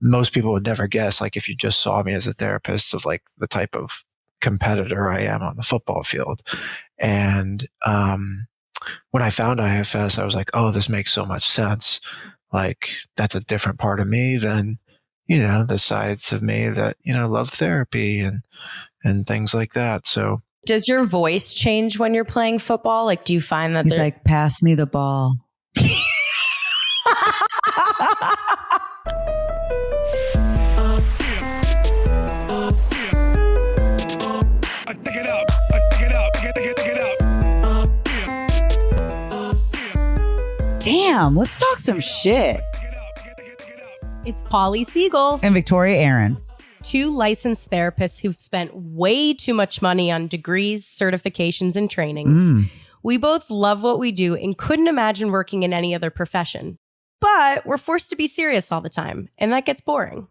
most people would never guess, like if you just saw me as a therapist, of like the type of competitor I am on the football field. And when I found IFS, I was like, oh, this makes so much sense. Like that's a different part of me than, the sides of me that, love therapy and things like that. So does your voice change when you're playing football? Like, do you find that he's like, pass me the ball? Damn, let's talk some shit. It's Polly Siegel and Victoria Aaron, two licensed therapists who've spent way too much money on degrees, certifications, and trainings. We both love what we do and couldn't imagine working in any other profession. But we're forced to be serious all the time, and that gets boring.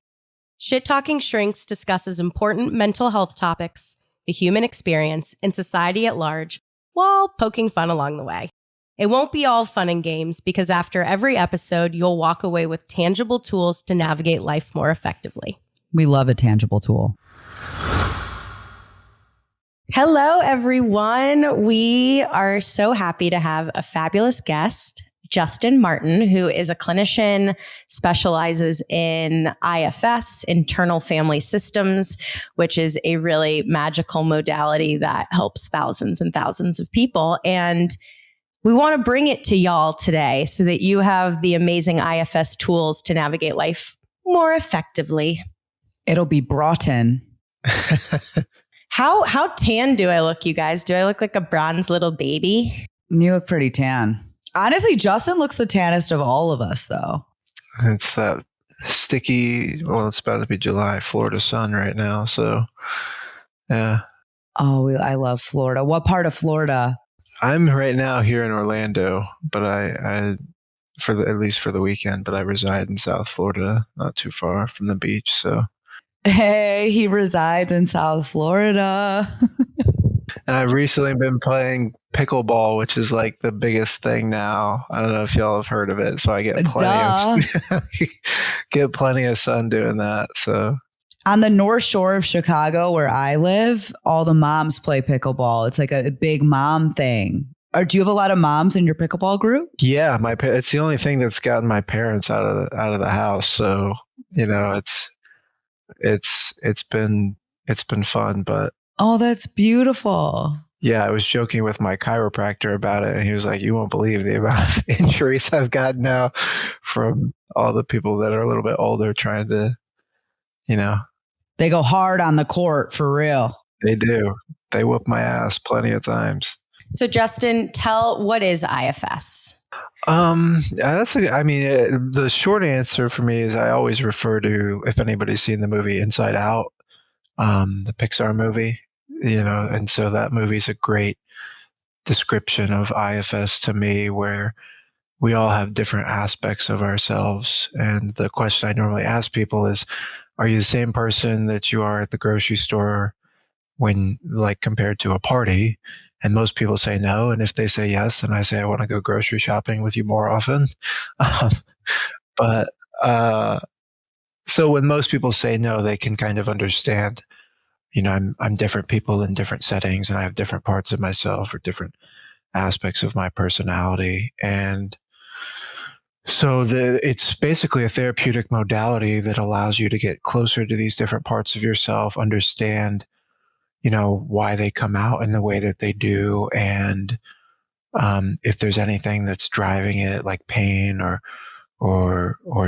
Shit Talking Shrinks discusses important mental health topics, the human experience, and society at large, while poking fun along the way. It won't be all fun and games, because after every episode, you'll walk away with tangible tools to navigate life more effectively. We love a tangible tool. Hello, everyone. We are so happy to have a fabulous guest, Justin Martin, who is a clinician, specializes in IFS, internal family systems, which is a really magical modality that helps thousands and thousands of people. And we want to bring it to y'all today so that you have the amazing IFS tools to navigate life more effectively. It'll be brought in. How tan do I look, you guys? Do I look like a bronze little baby? You look pretty tan. Honestly, Justin looks the tannest of all of us, though. It's that sticky, well, it's about to be July, Florida sun right now. So, yeah. Oh, I love Florida. What part of Florida? I'm right now here in Orlando, but at least for the weekend, but I reside in South Florida, not too far from the beach. So, hey, he resides in South Florida. And I've recently been playing pickleball, which is like the biggest thing now. I don't know if y'all have heard of it. So I get plenty of sun doing that. So on the North Shore of Chicago, where I live, all the moms play pickleball. It's like a big mom thing. Or do you have a lot of moms in your pickleball group? Yeah, it's the only thing that's gotten my parents out of the house. So it's been fun, but oh, that's beautiful. Yeah, I was joking with my chiropractor about it, and he was like, "You won't believe the amount of injuries I've gotten now from all the people that are a little bit older trying to, They go hard on the court, for real. They do. They whoop my ass plenty of times. So, Justin, what is IFS? The short answer for me is I always refer to, if anybody's seen the movie Inside Out, the Pixar movie, and so that movie's a great description of IFS to me, where we all have different aspects of ourselves. And the question I normally ask people is, are you the same person that you are at the grocery store when, like, compared to a party? And most people say no. And if they say yes, then I say, I want to go grocery shopping with you more often. So when most people say no, they can kind of understand, I'm different people in different settings, and I have different parts of myself or different aspects of my personality. And so it's basically a therapeutic modality that allows you to get closer to these different parts of yourself, understand, why they come out in the way that they do. And if there's anything that's driving it, like pain or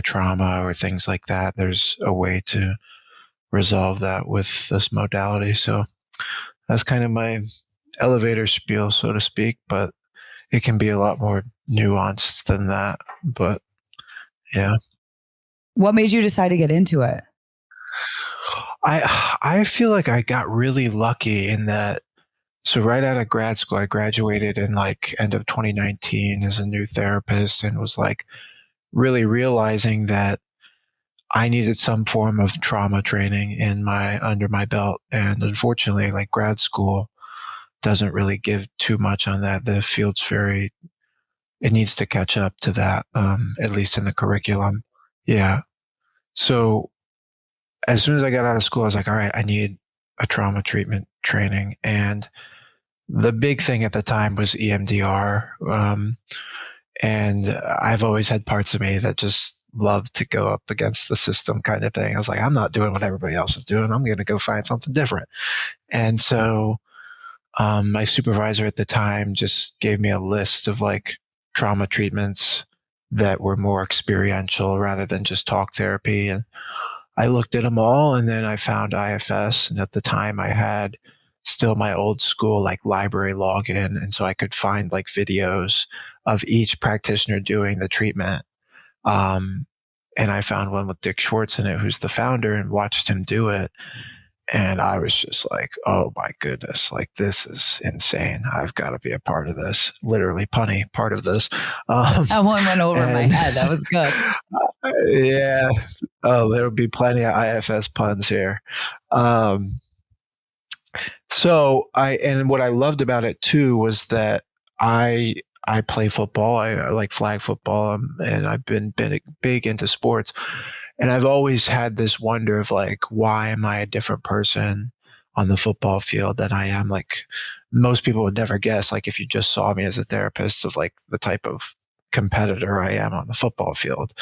trauma or things like that, there's a way to resolve that with this modality. So that's kind of my elevator spiel, so to speak, but it can be a lot more nuanced than that. But yeah. What made you decide to get into it? I feel like I got really lucky in that. So right out of grad school, I graduated in like end of 2019 as a new therapist, and was like really realizing that I needed some form of trauma training under my belt. And unfortunately, like, grad school doesn't really give too much on that. The field's it needs to catch up to that, at least in the curriculum. Yeah. So as soon as I got out of school, I was like, all right, I need a trauma treatment training. And the big thing at the time was EMDR. And I've always had parts of me that just love to go up against the system kind of thing. I was like, I'm not doing what everybody else is doing. I'm going to go find something different. And so my supervisor at the time just gave me a list of like trauma treatments that were more experiential rather than just talk therapy. And I looked at them all, and then I found IFS. And at the time I had still my old school like library login. And so I could find like videos of each practitioner doing the treatment. And I found one with Dick Schwartz in it, who's the founder, and watched him do it. And I was just like, oh my goodness, like this is insane. I've got to be a part of this. Literally punny part of this. That one went over my head. That was good. Yeah. Oh, there would be plenty of IFS puns here. And what I loved about it too was that I play football. I like flag football, and I've been big into sports. And I've always had this wonder of like, why am I a different person on the football field than I am? Like most people would never guess, like if you just saw me as a therapist, of like the type of competitor I am on the football field.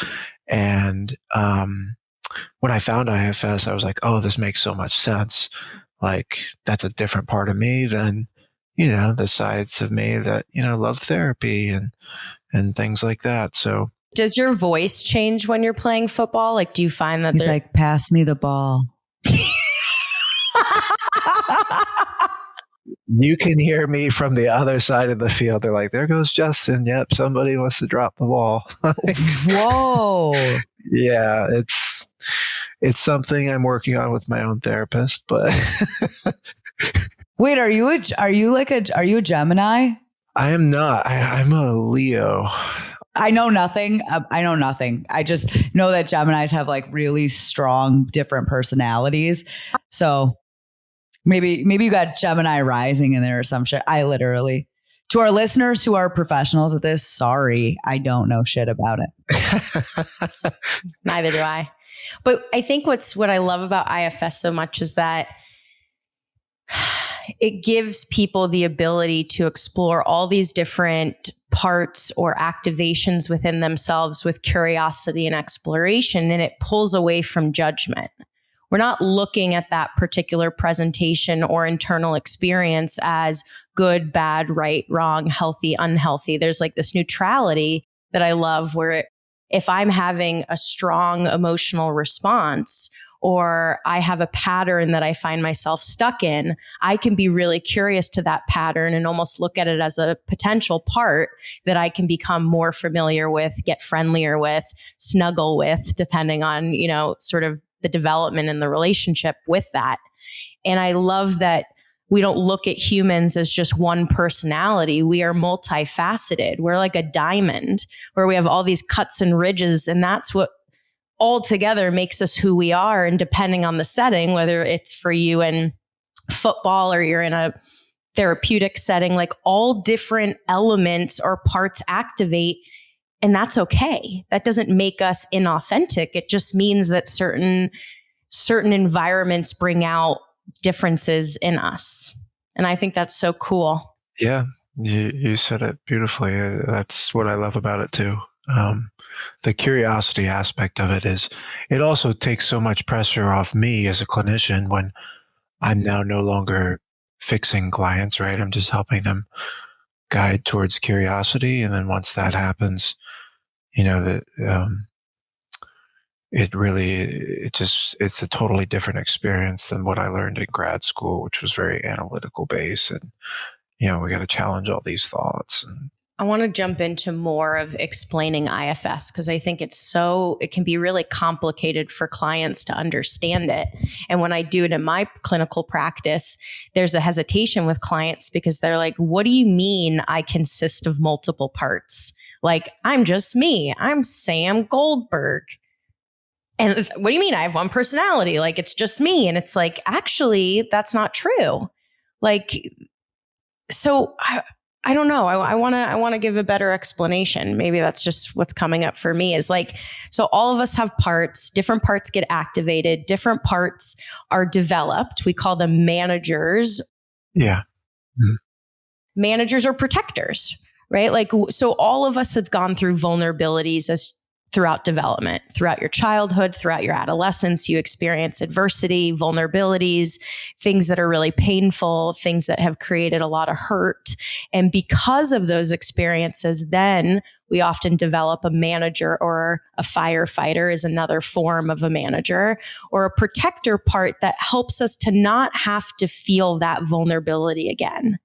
And when I found IFS, I was like, oh, this makes so much sense. Like that's a different part of me than, the sides of me that, love therapy and things like that. So Does your voice change when you're playing football? Like, do you find that he's like, pass me the ball? you can hear me from the other side of the field. They're like, there goes Justin. Yep. Somebody wants to drop the ball. Whoa. Yeah. It's something I'm working on with my own therapist, but Wait, are you a Gemini? I am not. I'm a Leo. I know nothing. I just know that Geminis have like really strong, different personalities. So maybe you got Gemini rising in there or some shit. To our listeners who are professionals at this, sorry, I don't know shit about it. Neither do I. But I think what I love about IFS so much is that it gives people the ability to explore all these different parts or activations within themselves with curiosity and exploration, and it pulls away from judgment. We're not looking at that particular presentation or internal experience as good, bad, right, wrong, healthy, unhealthy. There's like this neutrality that I love where if I'm having a strong emotional response or I have a pattern that I find myself stuck in, I can be really curious to that pattern and almost look at it as a potential part that I can become more familiar with, get friendlier with, snuggle with, depending on, sort of the development in the relationship with that. And I love that we don't look at humans as just one personality. We are multifaceted. We're like a diamond where we have all these cuts and ridges, and that's what all together makes us who we are. And depending on the setting, whether it's for you in football or you're in a therapeutic setting, like all different elements or parts activate. And that's okay. That doesn't make us inauthentic. It just means that certain environments bring out differences in us. And I think that's so cool. Yeah, you said it beautifully. That's what I love about it too. The curiosity aspect of it is, it also takes so much pressure off me as a clinician when I'm now no longer fixing clients, right? I'm just helping them guide towards curiosity. And then once that happens, it's a totally different experience than what I learned in grad school, which was very analytical based. And, we got to challenge all these thoughts. And I want to jump into more of explaining IFS because I think it can be really complicated for clients to understand it. And when I do it in my clinical practice, there's a hesitation with clients because they're like, what do you mean I consist of multiple parts? Like, I'm just me. I'm Sam Goldberg. And what do you mean I have one personality? Like, it's just me. And it's like, actually, that's not true. Like, so I don't know. I want to give a better explanation. Maybe that's just what's coming up for me is like, so all of us have parts, different parts get activated, different parts are developed. We call them managers. Yeah. Mm-hmm. Managers or protectors, right? Like, so all of us have gone through vulnerabilities as throughout development, throughout your childhood, throughout your adolescence, you experience adversity, vulnerabilities, things that are really painful, things that have created a lot of hurt. And because of those experiences, then we often develop a manager, or a firefighter is another form of a manager, or a protector part that helps us to not have to feel that vulnerability again.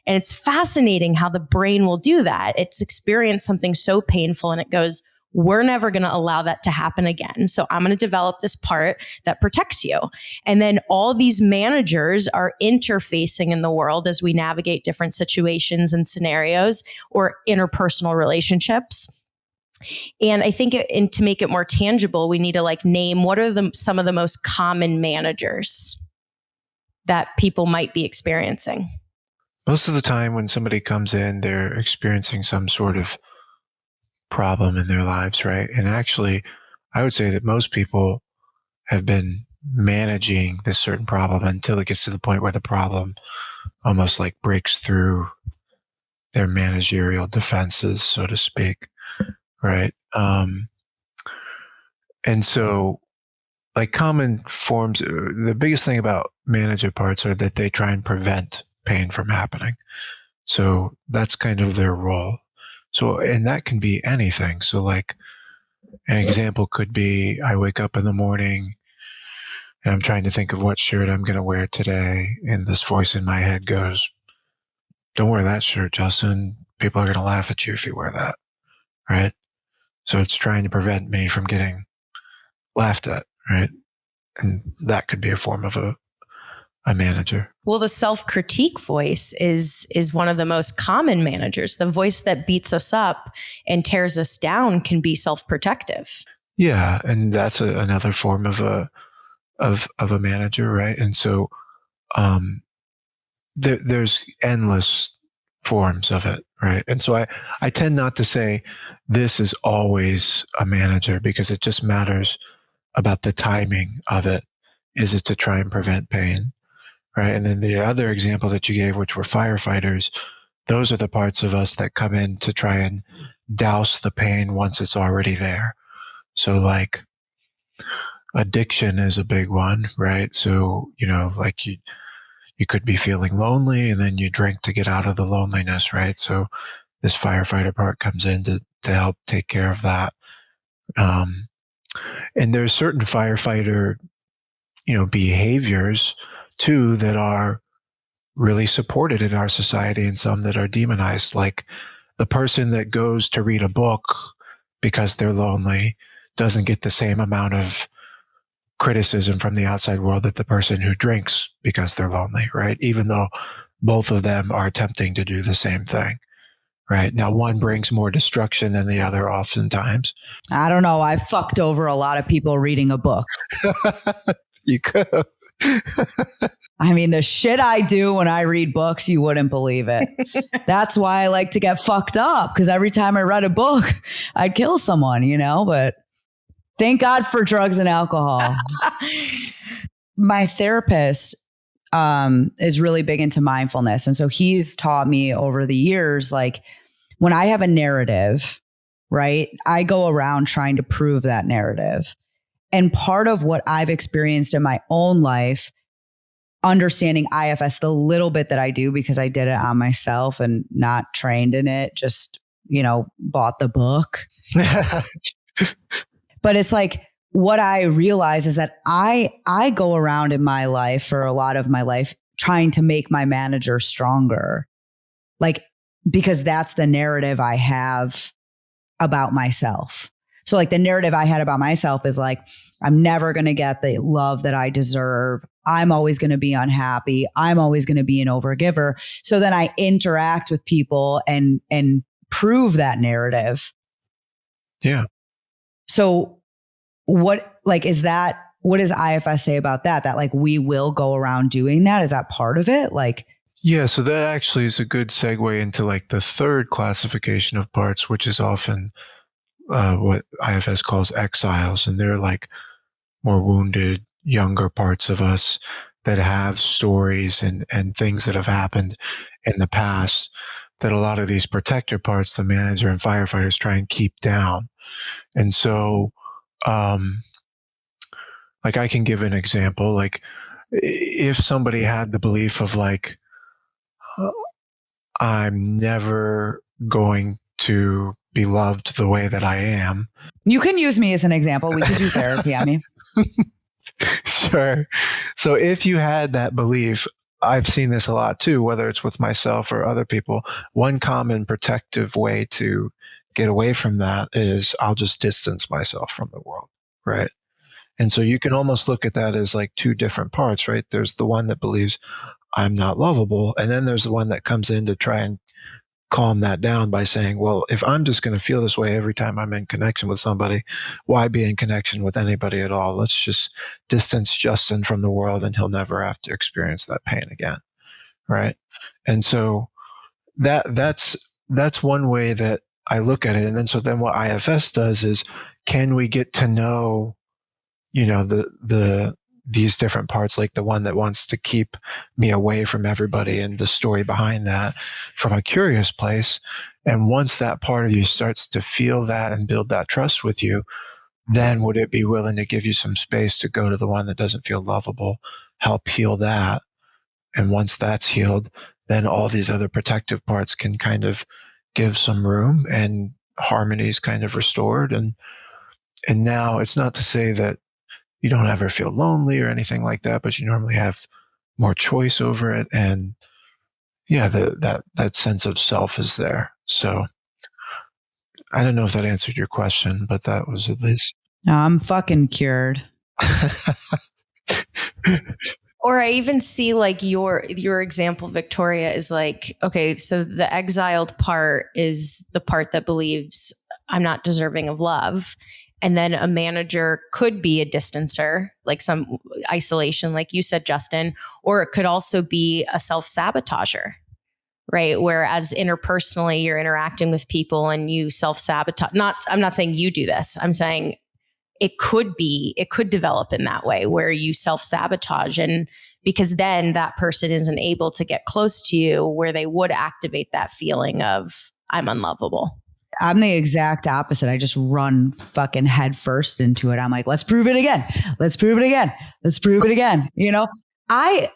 And it's fascinating how the brain will do that. It's experienced something so painful and it goes, we're never going to allow that to happen again. So I'm going to develop this part that protects you. And then all these managers are interfacing in the world as we navigate different situations and scenarios or interpersonal relationships. And I think and to make it more tangible, we need to like name what are some of the most common managers that people might be experiencing. Most of the time when somebody comes in, they're experiencing some sort of problem in their lives, right? And actually, I would say that most people have been managing this certain problem until it gets to the point where the problem almost like breaks through their managerial defenses, so to speak, right? And so, like common forms, the biggest thing about manager parts are that they try and prevent pain from happening. So that's kind of their role. So, and that can be anything. So like an example could be, I wake up in the morning and I'm trying to think of what shirt I'm going to wear today. And this voice in my head goes, don't wear that shirt, Justin. People are going to laugh at you if you wear that. Right. So it's trying to prevent me from getting laughed at. Right. And that could be a form of a manager. Well, the self-critique voice is one of the most common managers. The voice that beats us up and tears us down can be self-protective. Yeah, and that's another form of a manager, right? And so there's endless forms of it, right? And so I tend not to say this is always a manager because it just matters about the timing of it. Is it to try and prevent pain? Right. And then the other example that you gave, which were firefighters, those are the parts of us that come in to try and douse the pain once it's already there. So like addiction is a big one, right? So, like you could be feeling lonely and then you drink to get out of the loneliness, right? So this firefighter part comes in to help take care of that. And there's certain firefighter, behaviors too that are really supported in our society and some that are demonized. Like the person that goes to read a book because they're lonely doesn't get the same amount of criticism from the outside world that the person who drinks because they're lonely, right? Even though both of them are attempting to do the same thing, right? Now, one brings more destruction than the other oftentimes. I don't know. I fucked over a lot of people reading a book. You could have. I mean, the shit I do when I read books, you wouldn't believe it. That's why I like to get fucked up, because every time I read a book, I'd kill someone, but thank God for drugs and alcohol. My therapist is really big into mindfulness. And so he's taught me over the years, like when I have a narrative, right, I go around trying to prove that narrative. And part of what I've experienced in my own life, understanding IFS, the little bit that I do, because I did it on myself and not trained in it, just, bought the book. But it's like, what I realize is that I go around in my life, for a lot of my life, trying to make my manager stronger. Like, because that's the narrative I have about myself. So like the narrative I had about myself is like, I'm never going to get the love that I deserve. I'm always going to be unhappy. I'm always going to be an overgiver. So then I interact with people and prove that narrative. Yeah. So what does IFS say about that? That like we will go around doing that? Is that part of it? Like, Yeah, so that actually is a good segue into like the third classification of parts, which is often what IFS calls exiles. And they're like more wounded, younger parts of us that have stories and things that have happened in the past that a lot of these protector parts, the manager and firefighters, try and keep down. And so, like, I can give an example. Like, if somebody had the belief of like, I'm never going to be loved the way that I am. You can use me as an example. We could do therapy on me. Sure. So if you had that belief, I've seen this a lot too, whether it's with myself or other people. One common protective way to get away from that is I'll just distance myself from the world, right? And so you can almost look at that as like two different parts, right? There's the one that believes I'm not lovable, and then there's the one that comes in to try and calm that down by saying, well, if I'm just going to feel this way every time I'm in connection with somebody, why be in connection with anybody at all? Let's just distance Justin from the world and he'll never have to experience that pain again. Right. And so that's one way that I look at it. And then what IFS does is, can we get to know, these different parts, like the one that wants to keep me away from everybody and the story behind that, from a curious place. And once that part of you starts to feel that and build that trust with you, then would it be willing to give you some space to go to the one that doesn't feel lovable, help heal that? And once that's healed, then all these other protective parts can kind of give some room and harmony is kind of restored. And now it's not to say that you don't ever feel lonely or anything like that, but you normally have more choice over it. And yeah, that sense of self is there. So I don't know if that answered your question, but that was at least. No, I'm fucking cured. Or I even see like your example, Victoria, is like, okay, so the exiled part is the part that believes I'm not deserving of love. And then a manager could be a distancer, like some isolation, like you said, Justin, or it could also be a self-sabotager, right? Whereas interpersonally, you're interacting with people and you self-sabotage. I'm not saying you do this. I'm saying it could develop in that way where you self-sabotage, and because then that person isn't able to get close to you where they would activate that feeling of I'm unlovable. I'm the exact opposite. I just run fucking head first into it. I'm like, let's prove it again. Let's prove it again. Let's prove it again.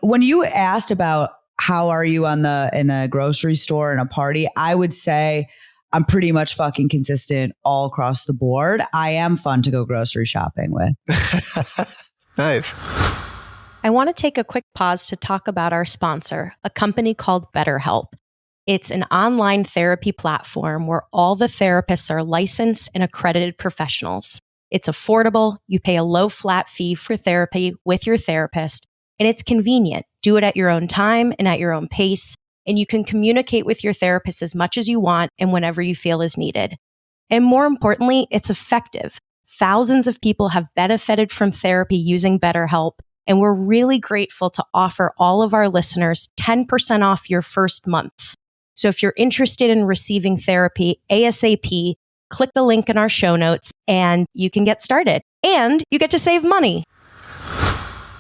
When you asked about how are you in the grocery store and a party, I would say I'm pretty much fucking consistent all across the board. I am fun to go grocery shopping with. Nice. I want to take a quick pause to talk about our sponsor, a company called BetterHelp. It's an online therapy platform where all the therapists are licensed and accredited professionals. It's affordable. You pay a low flat fee for therapy with your therapist, and it's convenient. Do it at your own time and at your own pace, and you can communicate with your therapist as much as you want and whenever you feel is needed. And more importantly, it's effective. Thousands of people have benefited from therapy using BetterHelp, and we're really grateful to offer all of our listeners 10% off your first month. So if you're interested in receiving therapy ASAP, click the link in our show notes and you can get started. And you get to save money.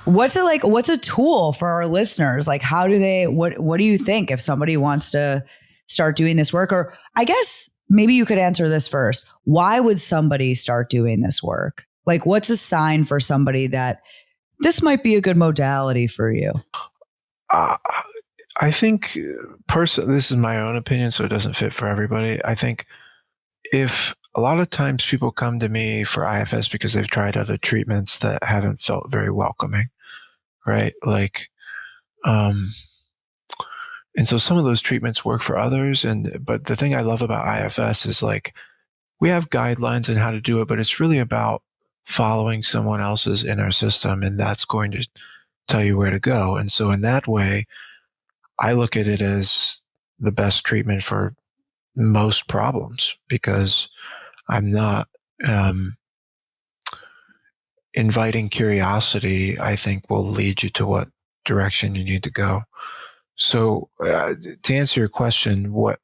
What's a tool for our listeners? Like, what do you think if somebody wants to start doing this work? Or I guess maybe you could answer this first. Why would somebody start doing this work? Like, what's a sign for somebody that this might be a good modality for you? I think this is my own opinion, so it doesn't fit for everybody. I think if a lot of times people come to me for IFS because they've tried other treatments that haven't felt very welcoming, right? Like, and so some of those treatments work for others. But the thing I love about IFS is like, we have guidelines on how to do it, but it's really about following someone else's inner system, and that's going to tell you where to go. And so in that way, I look at it as the best treatment for most problems because I'm not inviting curiosity, I think will lead you to what direction you need to go. So to answer your question, what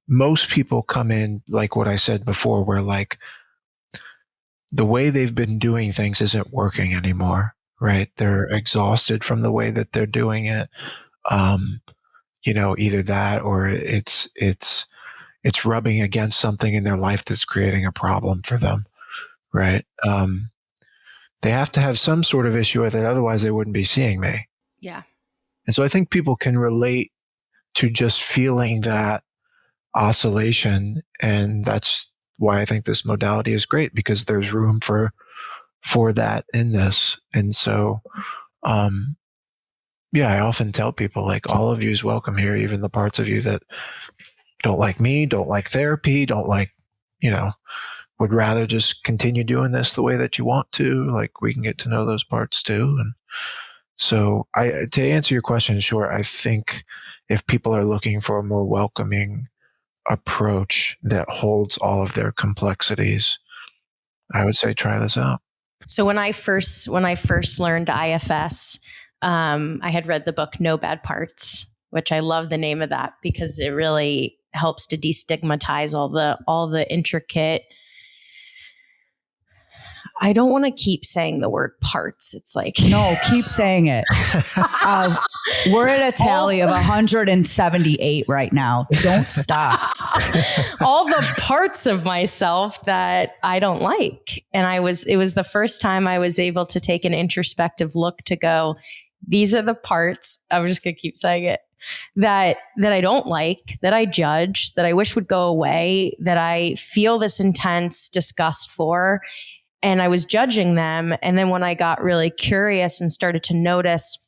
most people come in, like what I said before, where like the way they've been doing things isn't working anymore, right? They're exhausted from the way that they're doing it. Either that or it's rubbing against something in their life that's creating a problem for them, right? They have to have some sort of issue with it, otherwise they wouldn't be seeing me. Yeah. And so I think people can relate to just feeling that oscillation, and that's why I think this modality is great, because there's room for that in this. And so I often tell people, like, all of you is welcome here, even the parts of you that don't like me, don't like therapy, don't like, would rather just continue doing this the way that you want to. Like, we can get to know those parts too. And so to answer your question, sure, I think if people are looking for a more welcoming approach that holds all of their complexities, I would say try this out. So when I first learned IFS, I had read the book No Bad Parts, which I love the name of that because it really helps to destigmatize all the intricate. I don't want to keep saying the word parts. It's like, no, keep saying it. We're at a tally of 178 right now. Don't stop. All the parts of myself that I don't like. And it was the first time I was able to take an introspective look to go, these are the parts, I'm just going to keep saying it, that I don't like, that I judge, that I wish would go away, that I feel this intense disgust for. And I was judging them. And then when I got really curious and started to notice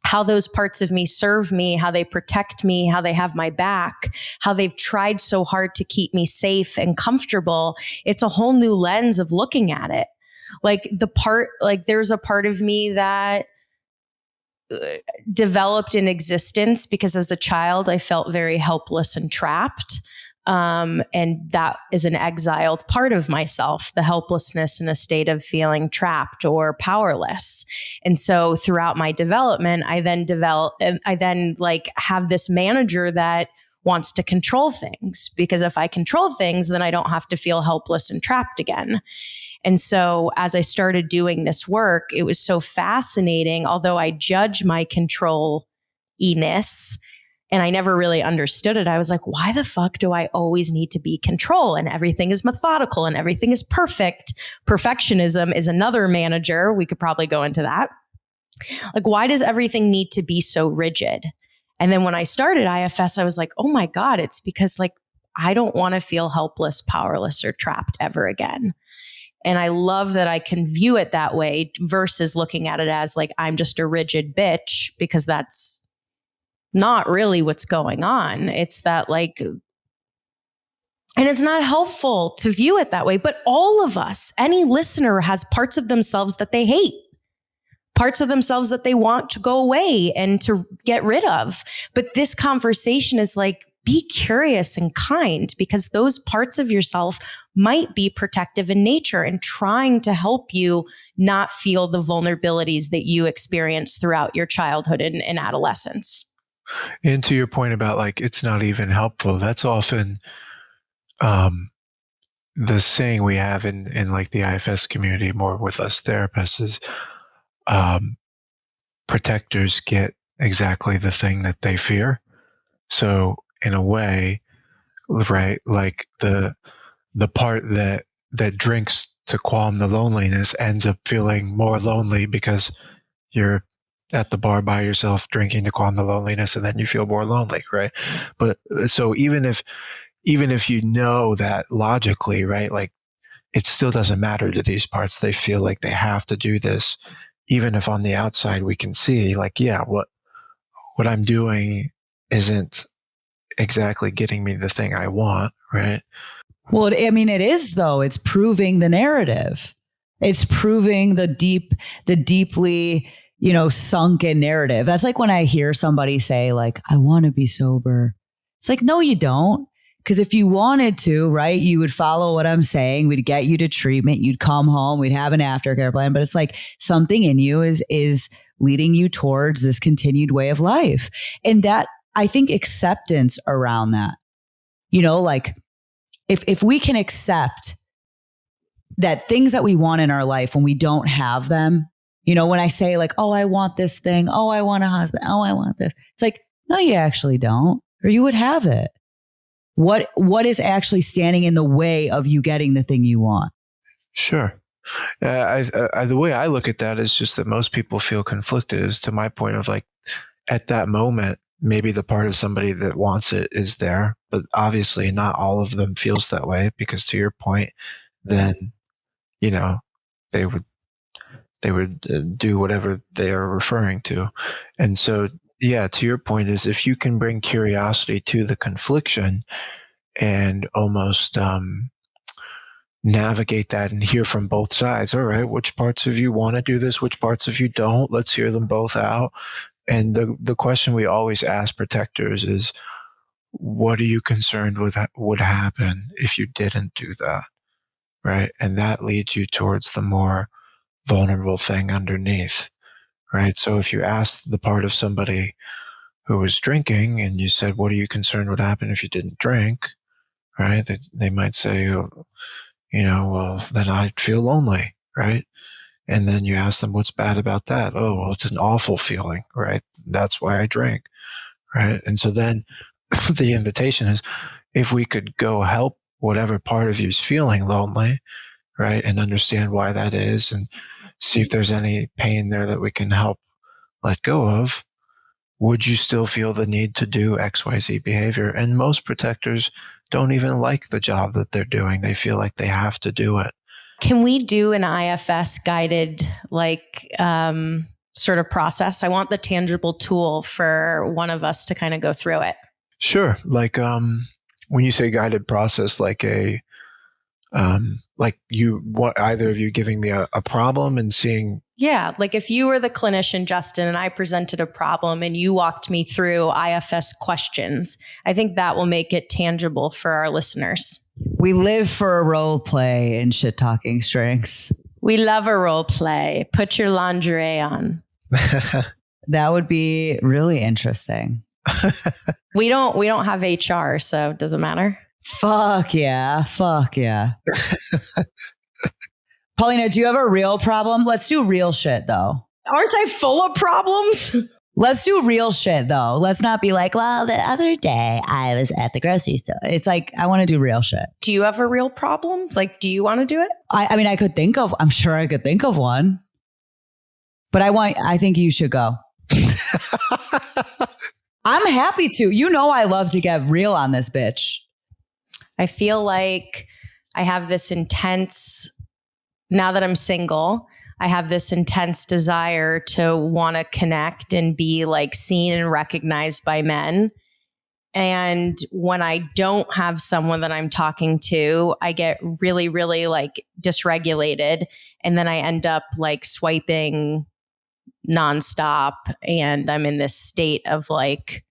how those parts of me serve me, how they protect me, how they have my back, how they've tried so hard to keep me safe and comfortable, it's a whole new lens of looking at it. Like there's a part of me that developed in existence because as a child, I felt very helpless and trapped. And that is an exiled part of myself, the helplessness in a state of feeling trapped or powerless. And so throughout my development, I then have this manager that wants to control things, because if I control things, then I don't have to feel helpless and trapped again. And so as I started doing this work, it was so fascinating, although I judge my control-iness, and I never really understood it. I was like, why the fuck do I always need to be control? And everything is methodical and everything is perfect. Perfectionism is another manager. We could probably go into that. Like, why does everything need to be so rigid? And then when I started IFS, I was like, oh my God, it's because like, I don't want to feel helpless, powerless, or trapped ever again. And I love that I can view it that way versus looking at it as like, I'm just a rigid bitch, because that's not really what's going on. It's that like, and it's not helpful to view it that way, but all of us, any listener has parts of themselves that they hate, parts of themselves that they want to go away and to get rid of. But this conversation is like, be curious and kind, because those parts of yourself might be protective in nature and trying to help you not feel the vulnerabilities that you experience throughout your childhood and adolescence. And to your point about like, it's not even helpful, that's often the saying we have in like the IFS community, more with us therapists, is protectors get exactly the thing that they fear. So in a way, right, like the part that drinks to calm the loneliness ends up feeling more lonely because you're at the bar by yourself drinking to calm the loneliness, and then you feel more lonely, right? But so even if you know that logically, right, like it still doesn't matter to these parts. They feel like they have to do this, even if on the outside we can see like, yeah, what I'm doing isn't exactly getting me the thing I want, right? Well, I mean, it is though. It's proving the narrative. It's proving the deeply, sunken narrative. That's like when I hear somebody say like, I want to be sober. It's like, no, you don't. Because if you wanted to, right, you would follow what I'm saying. We'd get you to treatment. You'd come home. We'd have an aftercare plan. But it's like something in you is leading you towards this continued way of life. And that, I think, acceptance around that, like if we can accept that things that we want in our life, when we don't have them, when I say like, oh, I want this thing. Oh, I want a husband. Oh, I want this. It's like, no, you actually don't, or you would have it. What is actually standing in the way of you getting the thing you want? Sure. The way I look at that is just that most people feel conflicted, is to my point of like, at that moment, maybe the part of somebody that wants it is there, but obviously not all of them feels that way, because to your point, then, they would do whatever they are referring to. And so, yeah, to your point is, if you can bring curiosity to the confliction and almost navigate that and hear from both sides. All right, which parts of you want to do this? Which parts of you don't? Let's hear them both out. And the question we always ask protectors is, what are you concerned with would happen if you didn't do that? Right. And that leads you towards the more vulnerable thing underneath. Right. So if you ask the part of somebody who was drinking and you said, what are you concerned would happen if you didn't drink? Right. They might say, well, then I'd feel lonely. Right. And then you ask them, what's bad about that? Oh, well, it's an awful feeling. Right. That's why I drink. Right. And so then the invitation is, if we could go help whatever part of you is feeling lonely, right, and understand why that is, and see if there's any pain there that we can help let go of, would you still feel the need to do XYZ behavior? And most protectors don't even like the job that they're doing. They feel like they have to do it. Can we do an IFS guided sort of process? I want the tangible tool for one of us to kind of go through it. Sure. Like when you say guided process, like you want either of you giving me a problem and seeing. Yeah. Like if you were the clinician, Justin, and I presented a problem and you walked me through IFS questions, I think that will make it tangible for our listeners. We live for a role play in shit talking strengths. We love a role play. Put your lingerie on. That would be really interesting. We don't have HR, so it doesn't matter. Fuck yeah. Paulina, do you have a real problem? Let's do real shit though. Aren't I full of problems? Let's do real shit though. Let's not be like, well, the other day I was at the grocery store. It's like, I want to do real shit. Do you have a real problem? Like, do you want to do it? I mean, I'm sure I could think of one, but I think you should go. I'm happy to. I love to get real on this bitch. I feel like I have this intense, now that I'm single, I have this intense desire to want to connect and be like seen and recognized by men. And when I don't have someone that I'm talking to, I get really, really like dysregulated. And then I end up like swiping nonstop. And I'm in this state of like,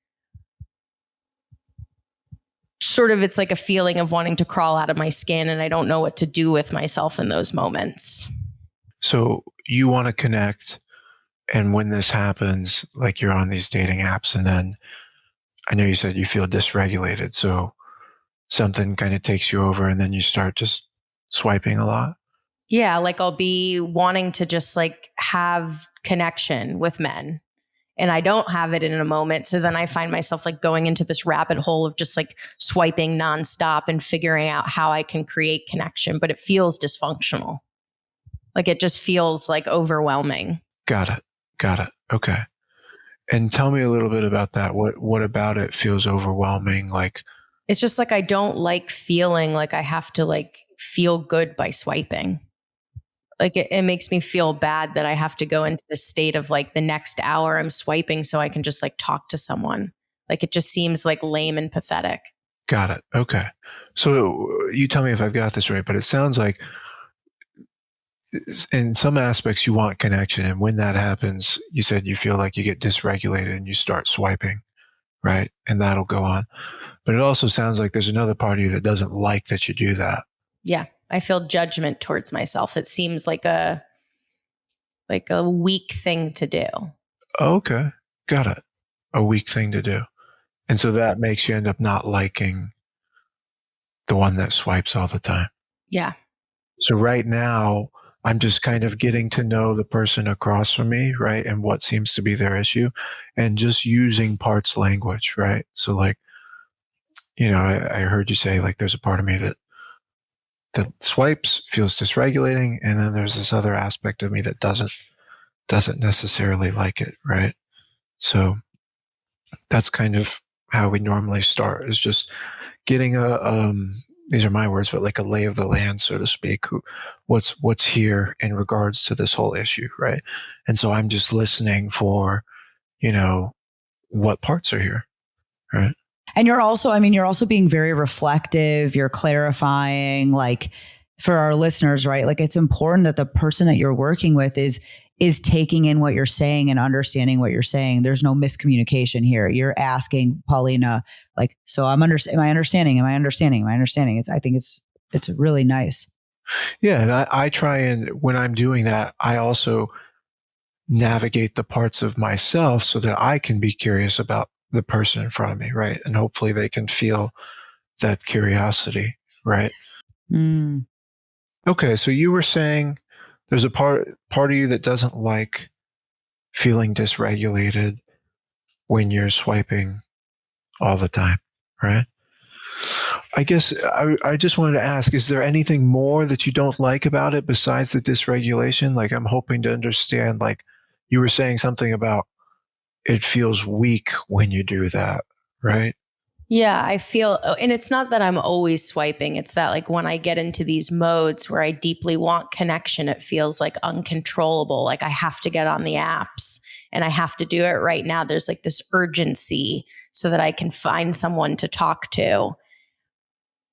sort of, it's like a feeling of wanting to crawl out of my skin. And I don't know what to do with myself in those moments. So you want to connect. And when this happens, like you're on these dating apps, and then I know you said you feel dysregulated. So something kind of takes you over and then you start just swiping a lot. Yeah. Like I'll be wanting to just like have connection with men. And I don't have it in a moment. So then I find myself like going into this rabbit hole of just like swiping nonstop and figuring out how I can create connection. But it feels dysfunctional. Like it just feels like overwhelming. Got it. Okay. And tell me a little bit about that. What about it feels overwhelming? Like, it's just like I don't like feeling like I have to like feel good by swiping. Like it makes me feel bad that I have to go into this state of like the next hour I'm swiping so I can just like talk to someone. Like it just seems like lame and pathetic. Got it. Okay. So you tell me if I've got this right, but it sounds like in some aspects you want connection. And when that happens, you said you feel like you get dysregulated and you start swiping, right? And that'll go on. But it also sounds like there's another part of you that doesn't like that you do that. Yeah. I feel judgment towards myself. It seems like like a weak thing to do. Okay. Got it. A weak thing to do. And so that makes you end up not liking the one that swipes all the time. Yeah. So right now, I'm just kind of getting to know the person across from me, right? And what seems to be their issue, and just using parts language, right? So like, I heard you say like there's a part of me that swipes, feels dysregulating, and then there's this other aspect of me that doesn't necessarily like it, right? So that's kind of how we normally start, is just getting these are my words, but like a lay of the land, so to speak, what's here in regards to this whole issue, right? And so I'm just listening for, what parts are here, right? And you're also being very reflective. You're clarifying, like, for our listeners, right? Like, it's important that the person that you're working with is taking in what you're saying and understanding what you're saying. There's no miscommunication here. You're asking Paulina, like, so am I understanding? I think it's really nice. Yeah. And I try, and when I'm doing that, I also navigate the parts of myself so that I can be curious about the person in front of me, right? And hopefully they can feel that curiosity, right? Mm. Okay, so you were saying there's a part of you that doesn't like feeling dysregulated when you're swiping all the time, right? I guess I just wanted to ask, is there anything more that you don't like about it besides the dysregulation? Like, I'm hoping to understand, like, you were saying something about it feels weak when you do that, right? Yeah, I feel, and it's not that I'm always swiping. It's that like when I get into these modes where I deeply want connection, it feels like uncontrollable. Like I have to get on the apps and I have to do it right now. There's like this urgency so that I can find someone to talk to.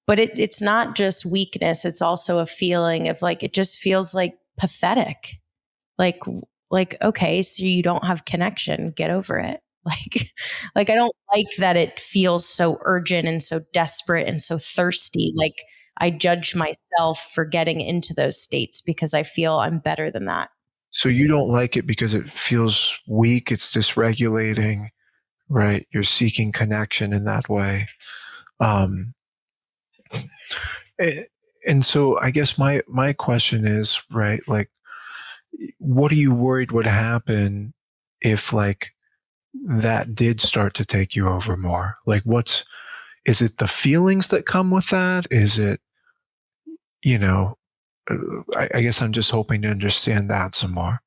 But it's not just weakness. It's also a feeling of like, it just feels like pathetic. Like, okay, so you don't have connection, get over it. Like I don't like that it feels so urgent and so desperate and so thirsty. Like I judge myself for getting into those states because I feel I'm better than that. So you don't like it because it feels weak, it's dysregulating, right? You're seeking connection in that way. And so I guess my question is, right, like, what are you worried would happen if like that did start to take you over more? Like, is it the feelings that come with that? Is it, I guess I'm just hoping to understand that some more.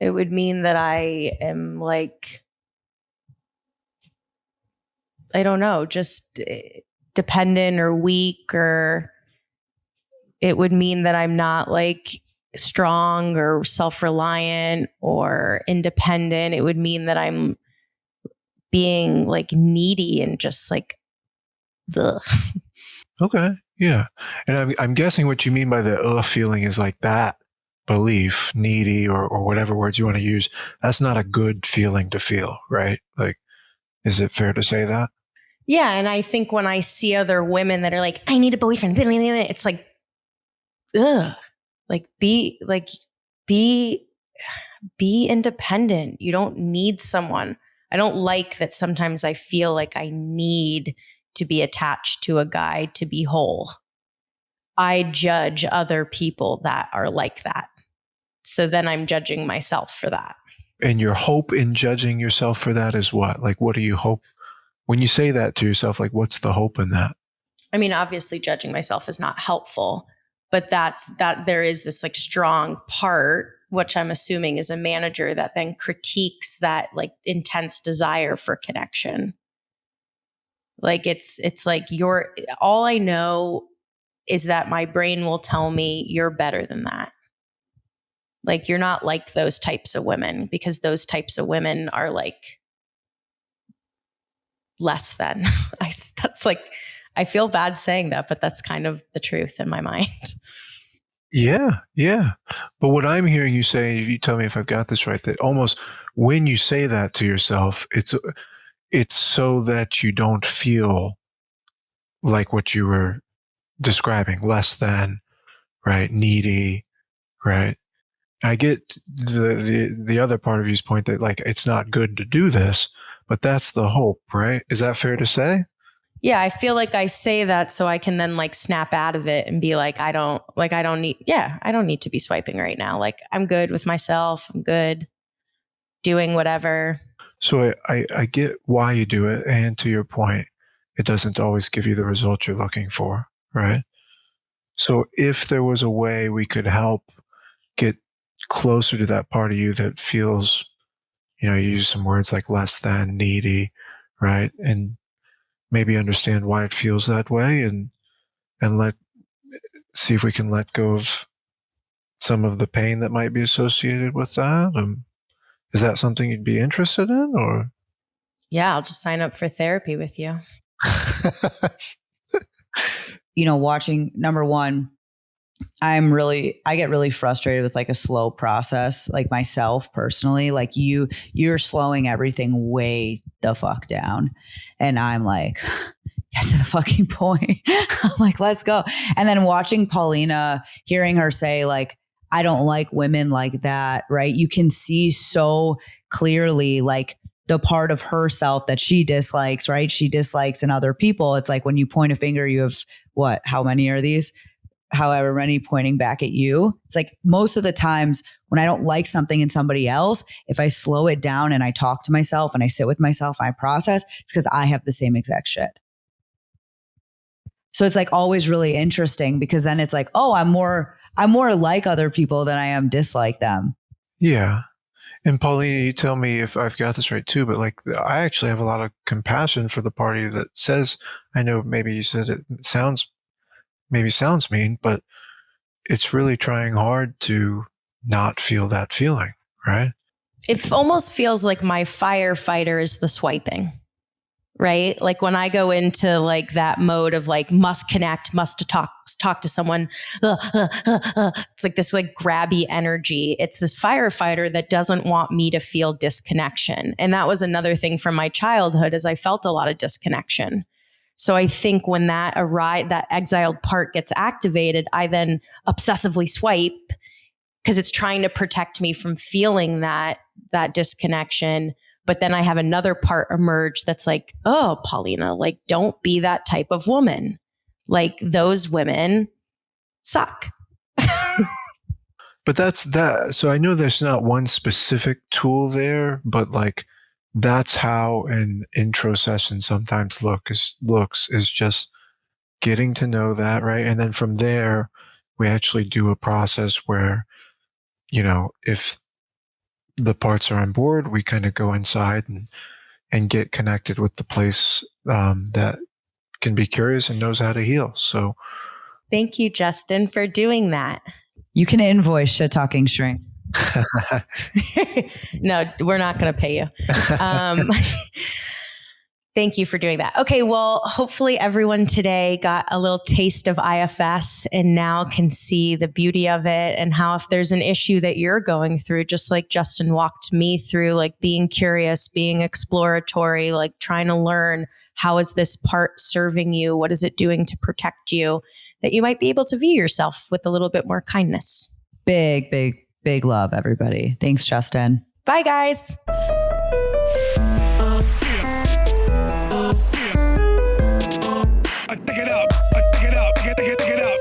It would mean that I am like, I don't know, just dependent or weak, or it would mean that I'm not like strong or self-reliant or independent. It would mean that I'm being like needy and just like, ugh. Okay. Yeah. And I'm guessing what you mean by the feeling is like that belief, needy, or whatever words you want to use. That's not a good feeling to feel, right? Like, is it fair to say that? Yeah. And I think when I see other women that are like, I need a boyfriend, it's like, ugh, like be independent. You don't need someone. I don't like that sometimes I feel like I need to be attached to a guy to be whole. I judge other people that are like that. So then I'm judging myself for that. And your hope in judging yourself for that is what? Like, what do you hope when you say that to yourself? Like, what's the hope in that? I mean, obviously judging myself is not helpful, but that there is this like strong part, which I'm assuming is a manager, that then critiques that like intense desire for connection. Like it's like all I know is that my brain will tell me you're better than that. Like you're not like those types of women, because those types of women are like less than. That's like, I feel bad saying that, but that's kind of the truth in my mind. Yeah, yeah. But what I'm hearing you say, you tell me if I've got this right, that almost when you say that to yourself, it's so that you don't feel like what you were describing, less than, right, needy, right? I get the other part of you's point that like it's not good to do this, but that's the hope, right? Is that fair to say? Yeah, I feel like I say that so I can then like snap out of it and be like, I don't need to be swiping right now. Like I'm good with myself. I'm good doing whatever. So I get why you do it. And to your point, it doesn't always give you the result you're looking for, right? So if there was a way we could help get closer to that part of you that feels, you use some words like less than, needy, right? And maybe understand why it feels that way and see if we can let go of some of the pain that might be associated with that. Is that something you'd be interested in, or? Yeah, I'll just sign up for therapy with you. Watching, number one, I get really frustrated with like a slow process, like myself personally, like you're slowing everything way the fuck down. And I'm like, get to the fucking point. I'm like, let's go. And then watching Paulina, hearing her say like, I don't like women like that, right? You can see so clearly like the part of herself that she dislikes, right? She dislikes in other people. It's like when you point a finger, you have what? How many are these? However many pointing back at you. It's like most of the times when I don't like something in somebody else, if I slow it down and I talk to myself and I sit with myself and I process, it's because I have the same exact shit. So it's like always really interesting because then it's like, oh, I'm more like other people than I am dislike them. Yeah. And Paulina, you tell me if I've got this right too, but like I actually have a lot of compassion for the party that says, I know maybe you said it sounds mean, but it's really trying hard to not feel that feeling, right? It almost feels like my firefighter is the swiping, right? Like when I go into like that mode of like must connect, must talk to someone. It's like this like grabby energy. It's this firefighter that doesn't want me to feel disconnection. And that was another thing from my childhood is I felt a lot of disconnection. So I think when that exiled part gets activated, I then obsessively swipe because it's trying to protect me from feeling that disconnection. But then I have another part emerge that's like, oh, Paulina, like, don't be that type of woman. Like those women suck. But that's that. So I know there's not one specific tool there, but like that's how an intro session sometimes looks is just getting to know that, right? And then from there, we actually do a process where, if the parts are on board, we kind of go inside and get connected with the place that can be curious and knows how to heal. So thank you, Justin, for doing that. You can invoice Shit Talking Shrink. No, we're not going to pay you. Thank you for doing that. Okay, well, hopefully everyone today got a little taste of IFS and now can see the beauty of it and how if there's an issue that you're going through, just like Justin walked me through, like being curious, being exploratory, like trying to learn how is this part serving you? What is it doing to protect you? That you might be able to view yourself with a little bit more kindness. Big, big, big love, everybody. Thanks, Justin. Bye, guys. Pick it up, pick it up, pick it up.